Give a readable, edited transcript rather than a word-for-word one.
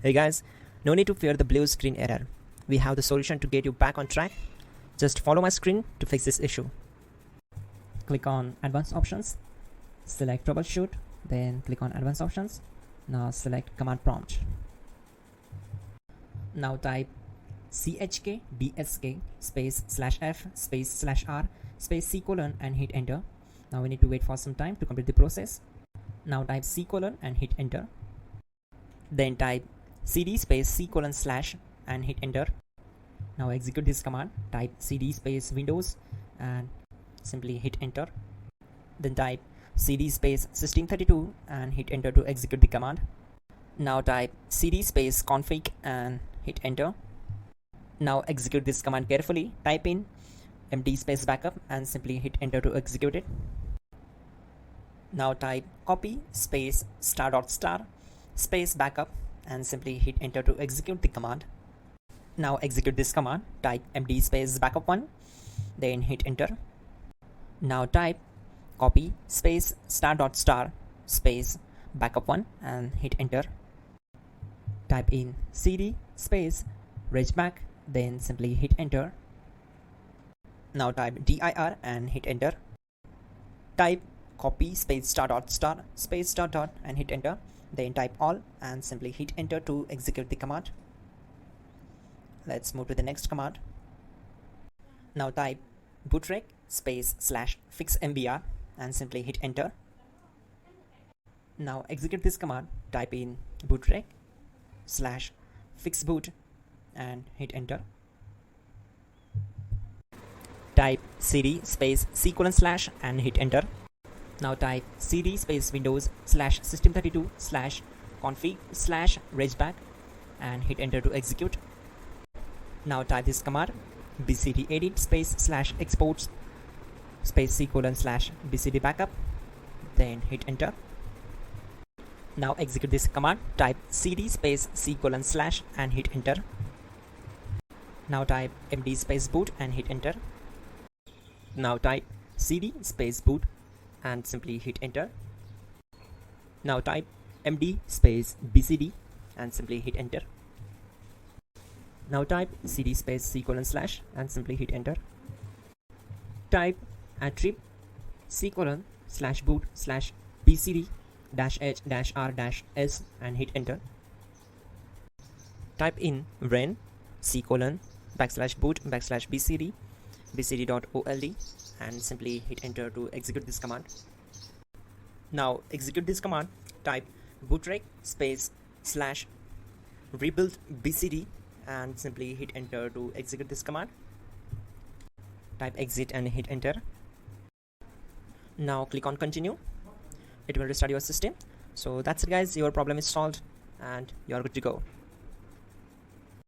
Hey guys, no need to fear the blue screen error. We have the solution to get you back on track. Just follow my screen to fix this issue. Click on Advanced Options, select Troubleshoot, then click on Advanced Options. Now select Command Prompt. Now type chk bsk space /f space /r space c : and hit enter. Now we need to wait for some time to complete the process. Now type c : and hit enter. Then type cd space c : / and hit enter. Now execute this command. Type cd space Windows and simply hit enter. Then type cd space system32 and hit enter to execute the command. Now type cd space config and hit enter. Now execute this command carefully. Type in md space backup and simply hit enter to execute it. Now type copy space ** space backup and simply hit enter to execute the command. Now execute this command. Type md space backup1, then hit enter. Now type copy space ** space backup1 and hit enter. Type in cd space regback, then simply hit enter. Now type dir and hit enter. Type copy space ** space ... and hit enter. Then type all and simply hit enter to execute the command. Let's move to the next command. Now type bootrec space /fixmbr and simply hit enter. Now execute this command. Type in bootrec /fixboot and hit enter. Type cd space c : / and hit enter. Now type cd space Windows /system32 /config /regback and hit enter to execute. Now type this command bcd edit space /exports space c : / bcd backup, then hit enter. Now execute this command. Type cd space c : / and hit enter. Now type md space boot and hit enter. Now type cd space boot and simply hit enter. Now type md space bcd and simply hit enter. Now type cd space c : / and simply hit enter. Type attrib c : /boot /bcd -h -r -s and hit enter. Type in ren c : /boot /bcd bcd.old and simply hit enter to execute this command. Now execute this command. Type bootrec space /rebuild bcd and simply hit enter to execute this command. Type exit and hit enter. Now click on continue. It will restart your system. So that's it guys, your problem is solved and you're good to go.